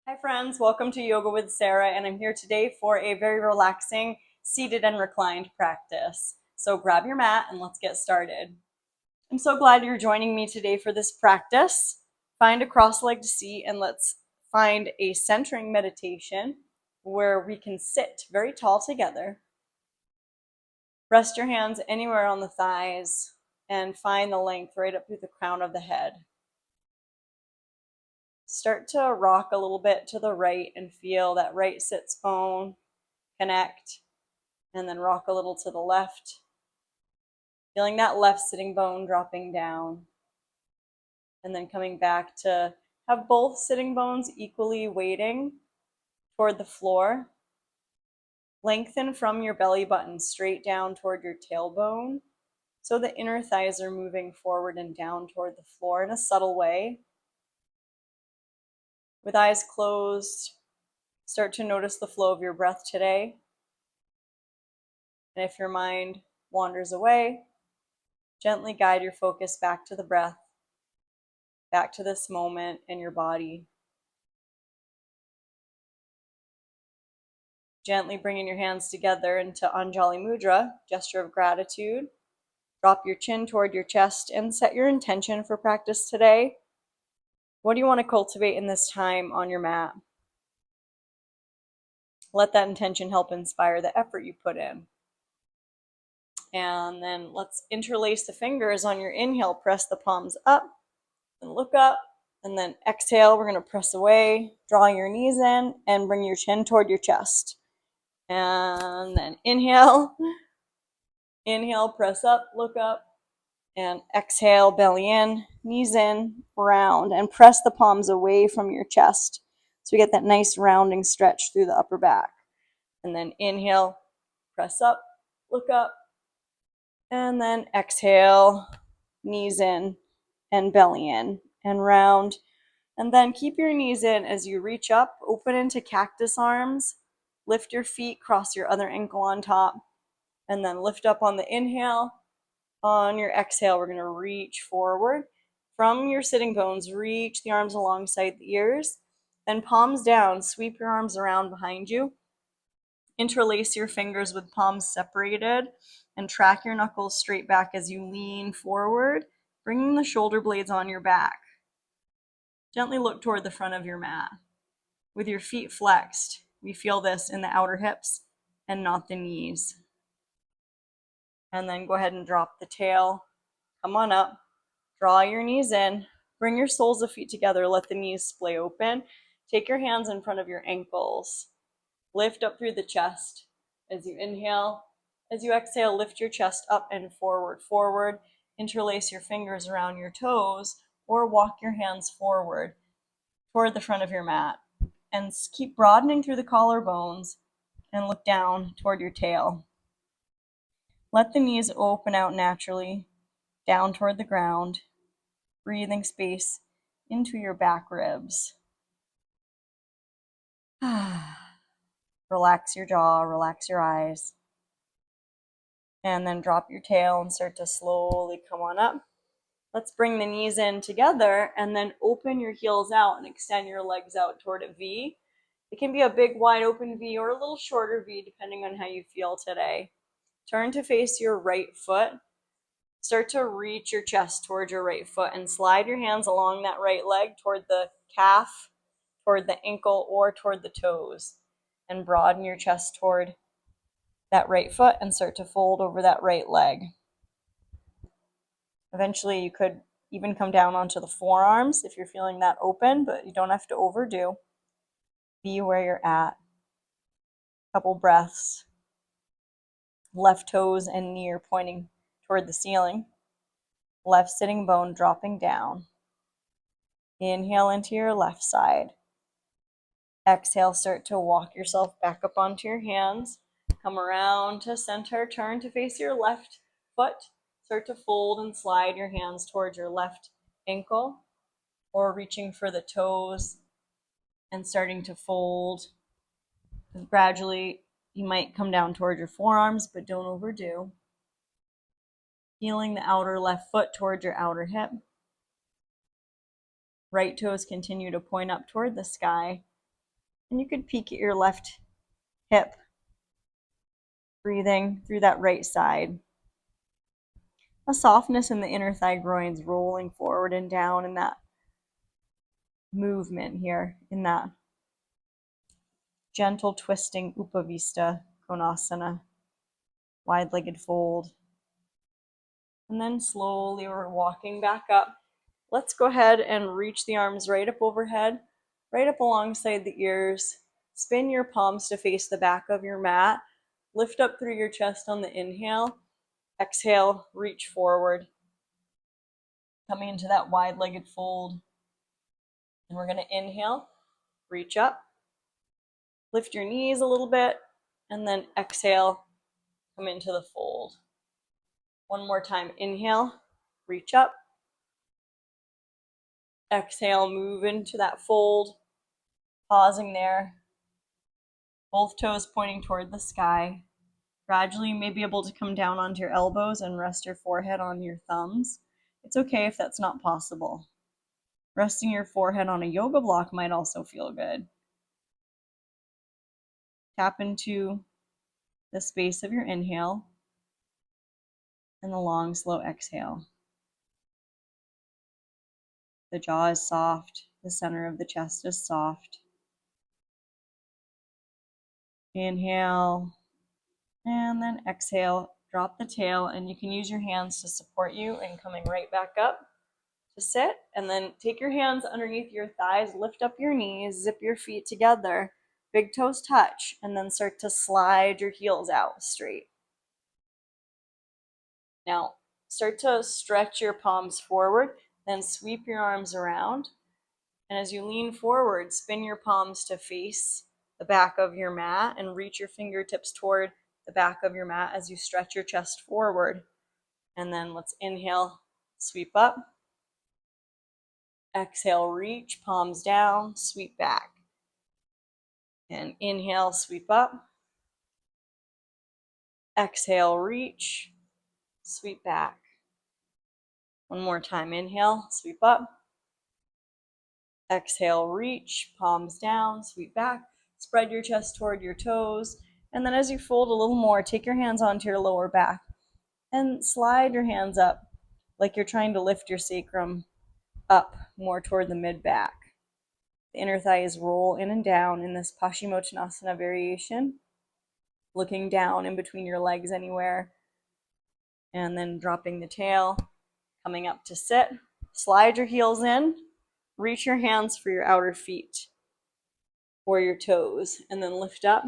Hi friends, welcome to Yoga with Sarah, and I'm here today for a very relaxing seated and reclined practice. So grab your mat and let's get started. I'm so glad you're joining me today for this practice. Find a cross-legged seat and let's find a centering meditation where we can sit very tall together. Rest your hands anywhere on the thighs and find the length right up through the crown of the head. Start to rock a little bit to the right and feel that right sits bone connect, and then rock a little to the left, feeling that left sitting bone dropping down, and then coming back to have both sitting bones equally weighting toward the floor. Lengthen from your belly button straight down toward your tailbone, so the inner thighs are moving forward and down toward the floor in a subtle way. With eyes closed, start to notice the flow of your breath today. And if your mind wanders away, gently guide your focus back to the breath, back to this moment in your body. Gently bringing your hands together into Anjali Mudra, gesture of gratitude. Drop your chin toward your chest and set your intention for practice today. What do you want to cultivate in this time on your mat? Let that intention help inspire the effort you put in. And then let's interlace the fingers on your inhale. Press the palms up and look up. And then exhale, we're going to press away, draw your knees in, and bring your chin toward your chest. And then inhale, press up, look up, and exhale, belly in, knees in, round, and press the palms away from your chest. So we get that nice rounding stretch through the upper back. And then inhale, press up, look up, and then exhale, knees in, and belly in, and round. And then keep your knees in as you reach up, open into cactus arms, lift your feet, cross your other ankle on top, and then lift up on the inhale. On your exhale, we're going to reach forward. From your sitting bones, reach the arms alongside the ears, then palms down, sweep your arms around behind you. Interlace your fingers with palms separated and track your knuckles straight back as you lean forward, bringing the shoulder blades on your back. Gently look toward the front of your mat. With your feet flexed, we feel this in the outer hips and not the knees. And then go ahead and drop the tail. Come on up. Draw your knees in. Bring your soles of feet together. Let the knees splay open. Take your hands in front of your ankles. Lift up through the chest. As you inhale, as you exhale, lift your chest up and forward, forward. Interlace your fingers around your toes or walk your hands forward toward the front of your mat. And keep broadening through the collarbones and look down toward your tail. Let the knees open out naturally, down toward the ground, breathing space into your back ribs. Relax your jaw, relax your eyes. And then drop your tail and start to slowly come on up. Let's bring the knees in together and then open your heels out and extend your legs out toward a V. It can be a big wide open V or a little shorter V depending on how you feel today. Turn to face your right foot. Start to reach your chest toward your right foot and slide your hands along that right leg toward the calf, toward the ankle, or toward the toes. And broaden your chest toward that right foot and start to fold over that right leg. Eventually you could even come down onto the forearms if you're feeling that open, but you don't have to overdo. Be where you're at. Couple breaths. Left toes and knee are pointing toward the ceiling. Left sitting bone dropping down. Inhale into your left side. Exhale, start to walk yourself back up onto your hands. Come around to center, turn to face your left foot. Start to fold and slide your hands towards your left ankle or reaching for the toes and starting to fold. Gradually, you might come down toward your forearms, but don't overdo. Feeling the outer left foot toward your outer hip. Right toes continue to point up toward the sky. And you could peek at your left hip, breathing through that right side. A softness in the inner thigh groins, rolling forward and down in that movement here, in that gentle twisting Upavista Konasana, wide-legged fold. And then slowly we're walking back up. Let's go ahead and reach the arms right up overhead, right up alongside the ears. Spin your palms to face the back of your mat. Lift up through your chest on the inhale. Exhale, reach forward. Coming into that wide-legged fold. And we're going to inhale, reach up. Lift your knees a little bit. And then exhale, come into the fold. One more time, inhale, reach up. Exhale, move into that fold. Pausing there. Both toes pointing toward the sky. Gradually, you may be able to come down onto your elbows and rest your forehead on your thumbs. It's okay if that's not possible. Resting your forehead on a yoga block might also feel good. Tap into the space of your inhale and the long, slow exhale. The jaw is soft. The center of the chest is soft. Inhale, and then exhale. Drop the tail, and you can use your hands to support you in coming right back up to sit. And then take your hands underneath your thighs, lift up your knees, zip your feet together, big toes touch, and then start to slide your heels out straight. Now, start to stretch your palms forward, then sweep your arms around. And as you lean forward, spin your palms to face the back of your mat and reach your fingertips toward the back of your mat as you stretch your chest forward. And then let's inhale, sweep up. Exhale, reach, palms down, sweep back. And inhale, sweep up. Exhale, reach, sweep back. One more time, inhale, sweep up. Exhale, reach, palms down, sweep back. Spread your chest toward your toes. And then as you fold a little more, take your hands onto your lower back and slide your hands up like you're trying to lift your sacrum up more toward the mid-back. The inner thighs roll in and down in this Paschimottanasana variation, looking down in between your legs anywhere, and then dropping the tail, coming up to sit. Slide your heels in, reach your hands for your outer feet or your toes, and then lift up,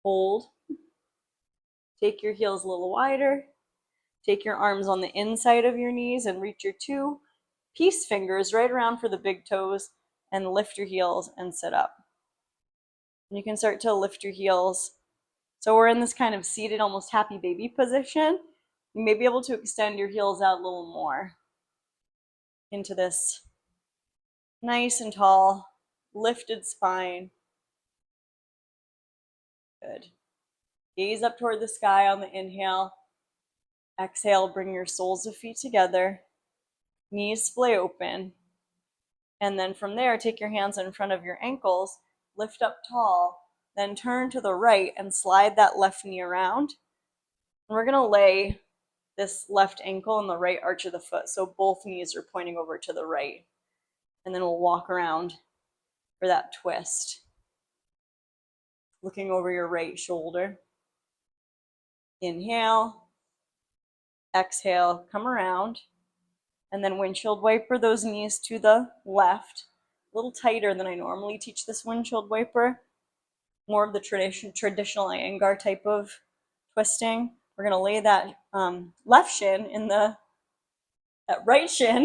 hold, take your heels a little wider, take your arms on the inside of your knees and reach your two peace fingers right around for the big toes and lift your heels and sit up. And you can start to lift your heels. So we're in this kind of seated, almost happy baby position. You may be able to extend your heels out a little more into this nice and tall, lifted spine. Good. Gaze up toward the sky on the inhale. Exhale, bring your soles of feet together. Knees splay open. And then from there, take your hands in front of your ankles, lift up tall, then turn to the right and slide that left knee around. And we're going to lay this left ankle in the right arch of the foot, so both knees are pointing over to the right. And then we'll walk around for that twist, looking over your right shoulder. Inhale, exhale, come around, and then windshield wiper those knees to the left, a little tighter than I normally teach this windshield wiper, more of the traditional Iyengar type of twisting. We're going to lay that right shin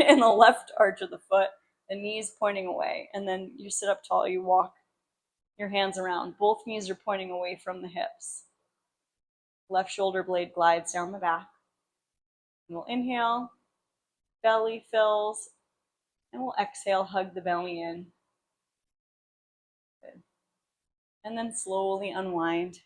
in the left arch of the foot, the knees pointing away, and then you sit up tall, you walk your hands around. Both knees are pointing away from the hips. Left shoulder blade glides down the back. And we'll inhale, belly fills, and we'll exhale, hug the belly in. Good. And then slowly unwind.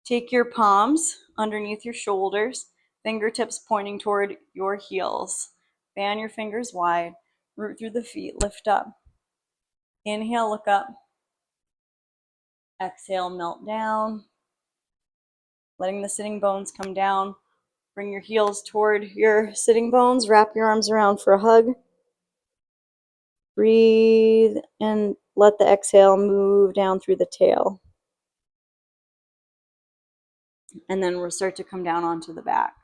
Take your palms underneath your shoulders, fingertips pointing toward your heels. Fan your fingers wide. Root through the feet, lift up. Inhale, look up. Exhale, melt down. Letting the sitting bones come down. Bring your heels toward your sitting bones. Wrap your arms around for a hug. Breathe and let the exhale move down through the tail. And then we'll start to come down onto the back.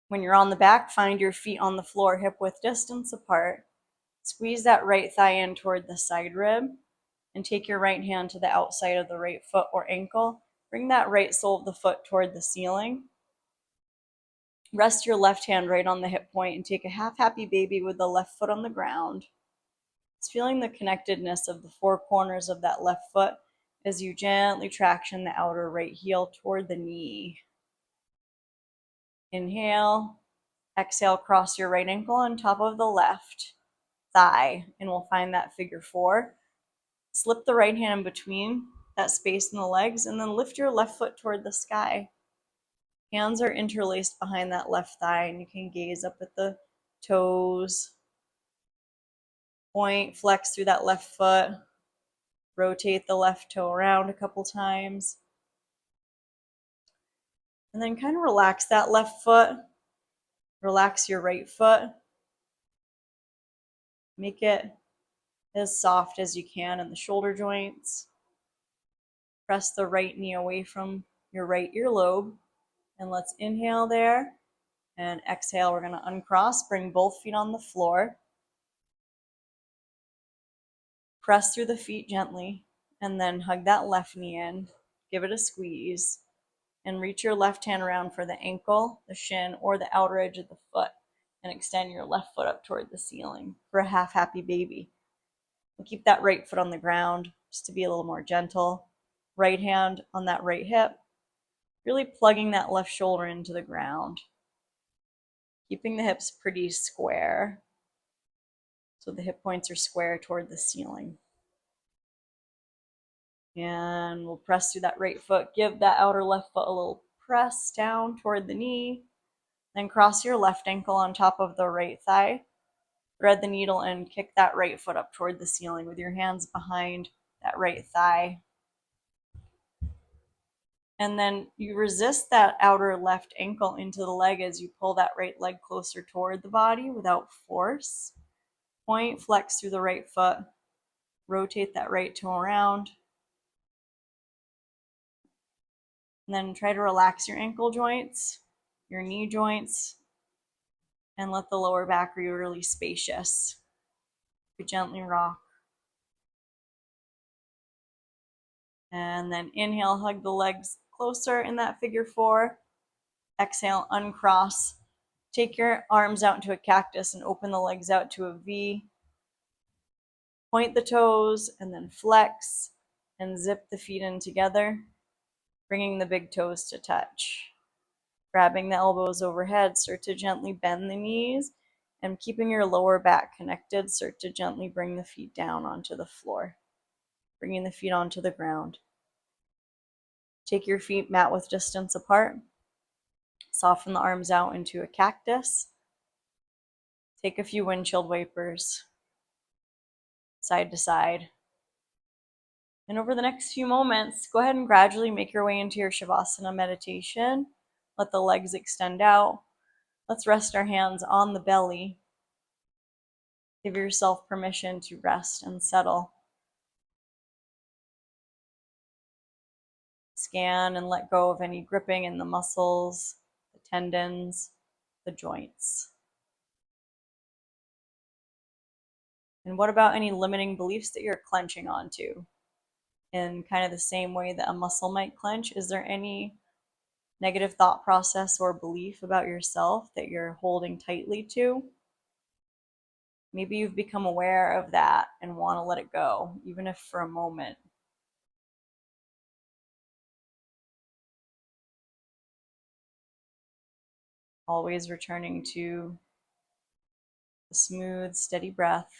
When you're on the back, find your feet on the floor, hip width distance apart. Squeeze that right thigh in toward the side rib and take your right hand to the outside of the right foot or ankle. Bring that right sole of the foot toward the ceiling. Rest your left hand right on the hip point and take a half happy baby with the left foot on the ground. It's feeling the connectedness of the four corners of that left foot as you gently traction the outer right heel toward the knee. Inhale. Exhale, cross your right ankle on top of the left thigh, and we'll find that figure four. Slip the right hand in between that space in the legs, and then lift your left foot toward the sky. Hands are interlaced behind that left thigh, and you can gaze up at the toes. Point, flex through that left foot. Rotate the left toe around a couple times. And then kind of relax that left foot. Relax your right foot. Make it as soft as you can in the shoulder joints. Press the right knee away from your right earlobe. And let's inhale there. And exhale, we're going to uncross. Bring both feet on the floor. Press through the feet gently. And then hug that left knee in. Give it a squeeze. And reach your left hand around for the ankle, the shin, or the outer edge of the foot. And extend your left foot up toward the ceiling for a half happy baby. We'll keep that right foot on the ground just to be a little more gentle. Right hand on that right hip. Really plugging that left shoulder into the ground. Keeping the hips pretty square. So the hip points are square toward the ceiling. And we'll press through that right foot. Give that outer left foot a little press down toward the knee. Then cross your left ankle on top of the right thigh. Thread the needle and kick that right foot up toward the ceiling with your hands behind that right thigh. And then you resist that outer left ankle into the leg as you pull that right leg closer toward the body without force. Point, flex through the right foot. Rotate that right toe around. And then try to relax your ankle joints, your knee joints, and let the lower back be really spacious. You gently rock. And then inhale, hug the legs closer in that figure four. Exhale, uncross. Take your arms out into a cactus and open the legs out to a V. Point the toes and then flex and zip the feet in together, bringing the big toes to touch. Grabbing the elbows overhead, start to gently bend the knees, and keeping your lower back connected, start to gently bring the feet down onto the floor, bringing the feet onto the ground. Take your feet mat width distance apart. Soften the arms out into a cactus. Take a few windshield wipers, side to side. And over the next few moments, go ahead and gradually make your way into your Shavasana meditation. Let the legs extend out. Let's rest our hands on the belly. Give yourself permission to rest and settle. Scan and let go of any gripping in the muscles, the tendons, the joints. And what about any limiting beliefs that you're clenching onto? In kind of the same way that a muscle might clench, is there any negative thought process or belief about yourself that you're holding tightly to? Maybe you've become aware of that and want to let it go, even if for a moment. Always returning to the smooth, steady breath.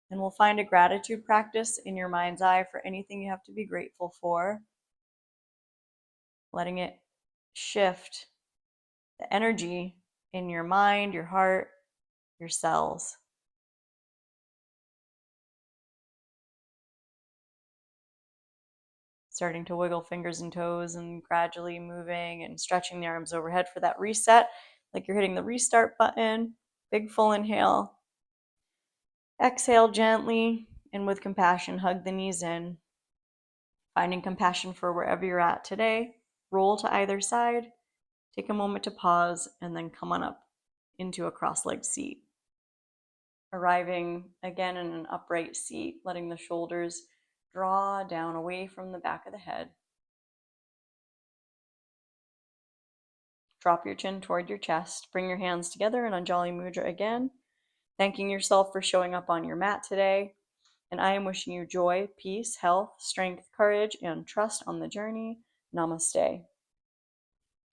And we'll find a gratitude practice in your mind's eye for anything you have to be grateful for. Letting it shift the energy in your mind, your heart, your cells. Starting to wiggle fingers and toes and gradually moving and stretching the arms overhead for that reset, like you're hitting the restart button. Big full inhale. Exhale gently and with compassion, hug the knees in. Finding compassion for wherever you're at today. Roll to either side. Take a moment to pause and then come on up into a cross-legged seat. Arriving again in an upright seat, letting the shoulders draw down away from the back of the head. Drop your chin toward your chest. Bring your hands together in Anjali Mudra again. Thanking yourself for showing up on your mat today. And I am wishing you joy, peace, health, strength, courage, and trust on the journey. Namaste.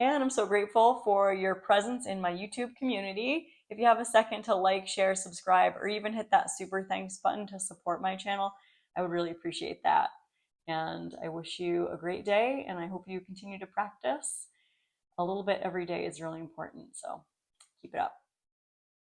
And I'm so grateful for your presence in my YouTube community. If you have a second to like, share, subscribe, or even hit that super thanks button to support my channel, I would really appreciate that. And I wish you a great day, and I hope you continue to practice. A little bit every day is really important, so keep it up.